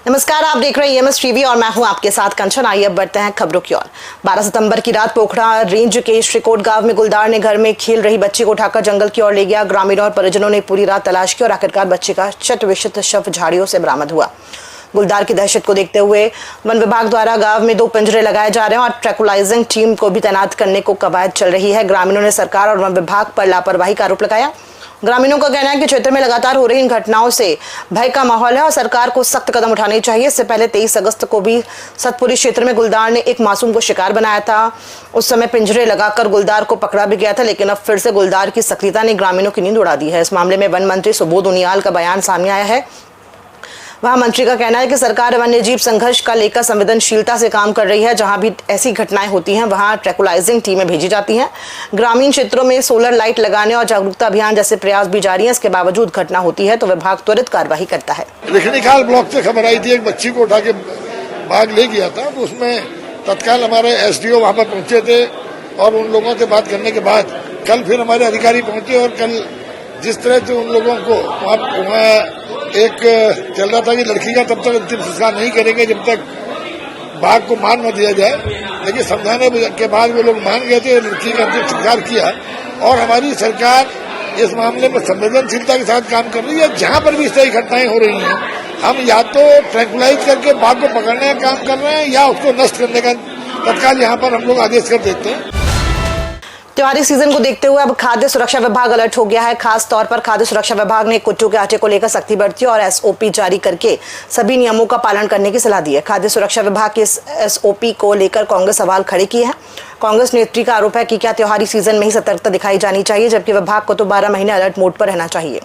नमस्कार, आप देख रहे हैं EMS टीवी और मैं हूं आपके साथ कंचन। आइए अब बढ़ते हैं खबरों की ओर। 12 सितंबर की रात पोखरा रेंज के श्रीकोट गांव में गुलदार ने घर में खेल रही बच्ची को उठाकर जंगल की ओर ले गया। ग्रामीणों और परिजनों ने पूरी रात तलाश की और आखिरकार बच्चे का शत-विशत शव झाड़ियों से बरामद हुआ। गुलदार की दहशत को देखते हुए वन विभाग द्वारा गांव में 2 पिंजरे लगाए जा रहे हैं और ट्रैकुलाइजिंग टीम को भी तैनात करने को कवायद चल रही है। ग्रामीणों ने सरकार और वन विभाग पर लापरवाही का आरोप लगाया। ग्रामीणों का कहना है कि क्षेत्र में लगातार हो रही इन घटनाओं से भय का माहौल है और सरकार को सख्त कदम उठाने चाहिए। इससे पहले 23 अगस्त को भी सतपुरी क्षेत्र में गुलदार ने एक मासूम को शिकार बनाया था। उस समय पिंजरे लगाकर गुलदार को पकड़ा भी गया था, लेकिन अब फिर से गुलदार की सक्रियता ने ग्रामीणों की नींद उड़ा दी है। इस मामले में वन मंत्री सुबोध उनियाल का बयान सामने आया है। वहां मंत्री का कहना है कि सरकार वन्यजीव संघर्ष का लेकर संवेदनशीलता से काम कर रही है। जहां भी ऐसी घटनाएं होती हैं वहां ट्रैकुलाइजिंग टीमें भेजी जाती हैं। ग्रामीण क्षेत्रों में सोलर लाइट लगाने और जागरूकता अभियान जैसे प्रयास भी जारी हैं। इसके बावजूद घटना होती है तो विभाग त्वरित कार्रवाई करता है। लिखनीखाल ब्लॉक से खबर आई थी, एक बच्ची को उठा के भाग ले गया था, तो उसमें तत्काल हमारे SDO वहां पर पहुंचे थे और उन लोगों से बात करने के बाद कल फिर हमारे अधिकारी पहुंचे और कल जिस तरह से उन लोगों को वहाँ एक चल रहा था कि लड़की का तब तक अंतिम संस्कार नहीं करेंगे जब तक बाघ को मार न दिया जाए, लेकिन समझाने के बाद वो लोग मान गए थे, लड़की का अंतिम संस्कार किया। और हमारी सरकार इस मामले में संवेदनशीलता के साथ काम कर रही है। जहां पर भी इस तरह की घटनाएं हो रही हैं, हम या तो ट्रैकुलाइज करके बाघ को पकड़ने का काम कर रहे हैं या उसको नष्ट करने का तत्काल यहाँ पर हम लोग आदेश कर देते हैं। त्योहारी सीजन को देखते हुए अब खाद्य सुरक्षा विभाग अलर्ट हो गया है। खास तौर पर खाद्य सुरक्षा विभाग ने कुट्टू के आटे को लेकर सख्ती बरती और SOP जारी करके सभी नियमों का पालन करने की सलाह दी है। खाद्य सुरक्षा विभाग के इस SOP को लेकर कांग्रेस सवाल खड़े किए हैं। कांग्रेस नेत्री का आरोप है कि क्या त्योहारी सीजन में ही सतर्कता दिखाई जानी चाहिए, जबकि विभाग को तो 12 महीने अलर्ट मोड पर रहना चाहिए।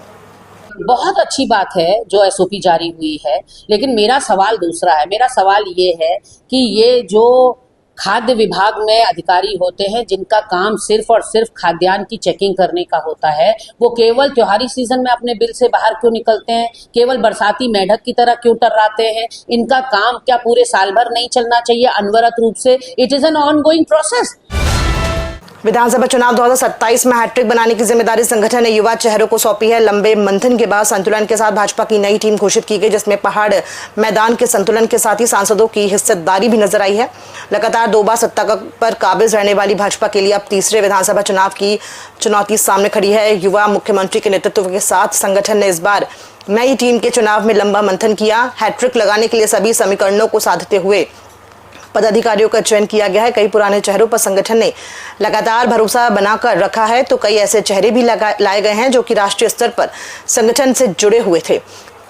बहुत अच्छी बात है जो SOP जारी हुई है, लेकिन मेरा सवाल दूसरा है। मेरा सवाल ये है कि ये जो खाद्य विभाग में अधिकारी होते हैं जिनका काम सिर्फ और सिर्फ खाद्यान्न की चेकिंग करने का होता है, वो केवल त्योहारी सीजन में अपने बिल से बाहर क्यों निकलते हैं? केवल बरसाती मेढक की तरह क्यों टर्राते हैं? इनका काम क्या पूरे साल भर नहीं चलना चाहिए अनवरत रूप से? It is an ongoing process. विधानसभा चुनाव 2027 में हैट्रिक बनाने की जिम्मेदारी संगठन ने युवा चेहरों को सौंपी है। लंबे मंथन के बाद संतुलन के साथ भाजपा की नई टीम घोषित की गई, जिसमें पहाड़ मैदान के संतुलन के साथ ही सांसदों की हिस्सेदारी भी नजर आई है। लगातार 2 बार सत्ता पर काबिज रहने वाली भाजपा के लिए अब तीसरे विधानसभा चुनाव की चुनौती सामने खड़ी है। युवा मुख्यमंत्री के नेतृत्व के साथ संगठन ने इस बार नई टीम के चुनाव में लंबा मंथन किया। हैट्रिक लगाने के लिए सभी समीकरणों को साधते हुए पदाधिकारियों का चयन किया गया है। कई पुराने चेहरों पर संगठन ने लगातार भरोसा बनाकर रखा है, तो कई ऐसे चेहरे भी लाए गए हैं जो कि राष्ट्रीय स्तर पर संगठन से जुड़े हुए थे।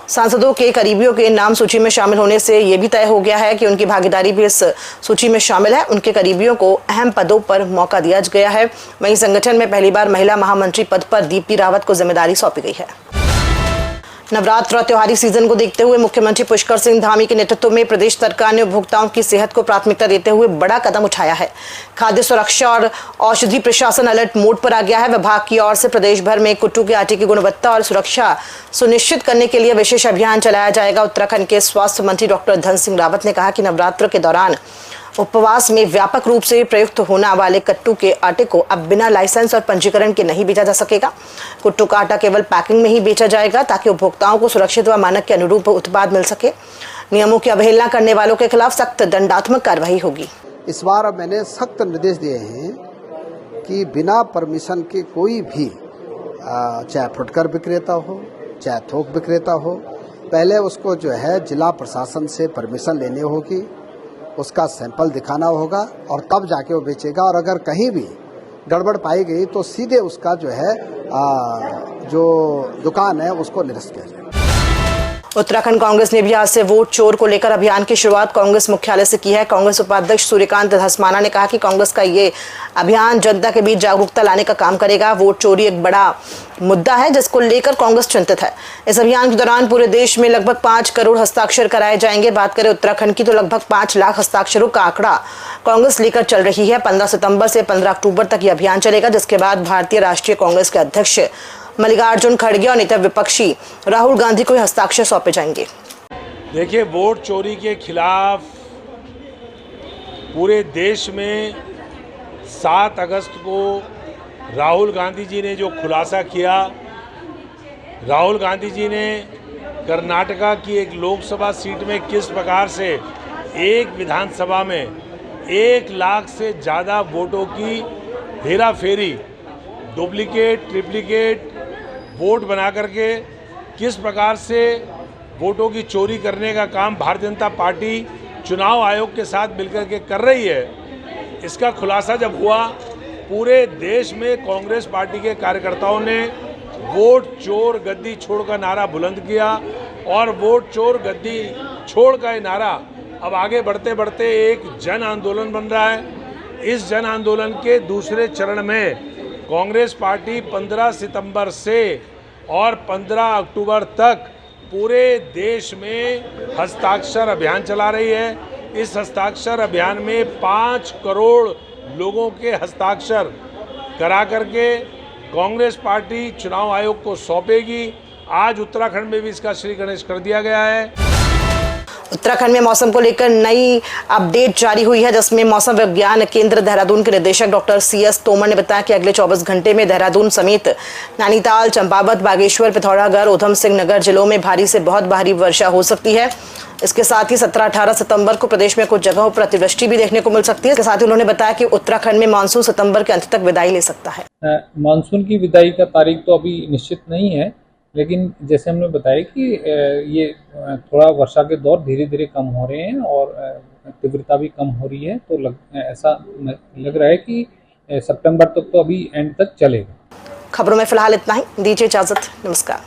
सांसदों के करीबियों के नाम सूची में शामिल होने से यह भी तय हो गया है कि उनकी भागीदारी भी इस सूची में शामिल है। उनके करीबियों को अहम पदों पर मौका दिया गया है। वहीं संगठन में पहली बार महिला महामंत्री पद पर दीप्ति रावत को जिम्मेदारी सौंपी गई है। नवरात्र और त्योहारी सीजन को देखते हुए मुख्यमंत्री पुष्कर सिंह धामी के नेतृत्व में प्रदेश सरकार ने उपभोक्ताओं की सेहत को प्राथमिकता देते हुए बड़ा कदम उठाया है। खाद्य सुरक्षा और औषधि प्रशासन अलर्ट मोड पर आ गया है। विभाग की ओर से प्रदेश भर में कुट्टू के आटे की गुणवत्ता और सुरक्षा सुनिश्चित करने के लिए विशेष अभियान चलाया जाएगा। उत्तराखंड के स्वास्थ्य मंत्री डॉक्टर धन सिंह रावत ने कहा कि नवरात्र के दौरान उपवास में व्यापक रूप से प्रयुक्त होने वाले कट्टू के आटे को अब बिना लाइसेंस और पंजीकरण के नहीं बेचा जा सकेगा। कुट्टू का आटा केवल पैकिंग में ही बेचा जाएगा ताकि उपभोक्ताओं को सुरक्षित व मानक के अनुरूप उत्पाद मिल सके। नियमों की अवहेलना करने वालों के खिलाफ सख्त दंडात्मक कार्रवाई होगी। इस बार मैंने सख्त निर्देश दिए हैं कि बिना परमिशन के कोई भी चाहे फुटकर विक्रेता हो चाहे थोक विक्रेता हो, पहले उसको जो है जिला प्रशासन से परमिशन लेनी होगी, उसका सैंपल दिखाना होगा और तब जाके वो बेचेगा। और अगर कहीं भी गड़बड़ पाई गई तो सीधे उसका जो है जो दुकान है उसको निरस्त किया जाएगा। उत्तराखंड कांग्रेस ने भी आज से वोट चोर को लेकर अभियान की शुरुआत कांग्रेस मुख्यालय से की है। कांग्रेस उपाध्यक्ष सूर्यकांत धस्माना ने कहा कि कांग्रेस का ये अभियान जनता के बीच जागरूकता लाने का काम करेगा। वोट चोरी एक बड़ा मुद्दा है जिसको लेकर कांग्रेस चिंतित है। इस अभियान के दौरान पूरे देश में लगभग 5 करोड़ हस्ताक्षर कराए जाएंगे। बात करें उत्तराखंड की तो लगभग 5 लाख हस्ताक्षरों का आंकड़ा कांग्रेस लेकर चल रही है। 15 सितंबर से 15 अक्टूबर तक ये अभियान चलेगा, जिसके बाद भारतीय राष्ट्रीय कांग्रेस के अध्यक्ष मल्लिकार्जुन खड़गे और नेता विपक्षी राहुल गांधी को हस्ताक्षर सौंपे जाएंगे। देखिए, वोट चोरी के खिलाफ पूरे देश में 7 अगस्त को राहुल गांधी जी ने जो खुलासा किया, राहुल गांधी जी ने कर्नाटका की एक लोकसभा सीट में किस प्रकार से एक विधानसभा में 1 लाख से ज़्यादा वोटों की हेरा फेरी, डुप्लीकेट ट्रिप्लीकेट वोट बना करके किस प्रकार से वोटों की चोरी करने का काम भारतीय जनता पार्टी चुनाव आयोग के साथ मिलकर के कर रही है, इसका खुलासा जब हुआ, पूरे देश में कांग्रेस पार्टी के कार्यकर्ताओं ने वोट चोर गद्दी छोड़ का नारा बुलंद किया और वोट चोर गद्दी छोड़ का ये नारा अब आगे बढ़ते बढ़ते एक जन आंदोलन बन रहा है। इस जन आंदोलन के दूसरे चरण में कांग्रेस पार्टी 15 सितंबर से और 15 अक्टूबर तक पूरे देश में हस्ताक्षर अभियान चला रही है। इस हस्ताक्षर अभियान में 5 करोड़ लोगों के हस्ताक्षर करा करके कांग्रेस पार्टी चुनाव आयोग को सौंपेगी। आज उत्तराखंड में भी इसका श्री गणेश कर दिया गया है। उत्तराखंड में मौसम को लेकर नई अपडेट जारी हुई है, जिसमें मौसम विज्ञान केंद्र देहरादून के निदेशक डॉक्टर CS तोमर ने बताया कि अगले 24 घंटे में देहरादून समेत नैनीताल, चंपावत, बागेश्वर, पिथौरागढ़, उधम सिंह नगर जिलों में भारी से बहुत भारी वर्षा हो सकती है। इसके साथ ही 17-18 सितंबर को प्रदेश में कुछ जगहों पर अतिवृष्टि भी देखने को मिल सकती है। इसके साथ ही उन्होंने बताया कि उत्तराखंड में मानसून सितंबर के अंत तक विदाई ले सकता है। मानसून की विदाई का तारीख तो अभी निश्चित नहीं है, लेकिन जैसे हमने बताया कि ये थोड़ा वर्षा के दौर धीरे धीरे कम हो रहे हैं और तीव्रता भी कम हो रही है, तो ऐसा लग रहा है कि सितंबर तक तो अभी एंड तक चलेगा। खबरों में फिलहाल इतना ही, दीजिए इजाजत, नमस्कार।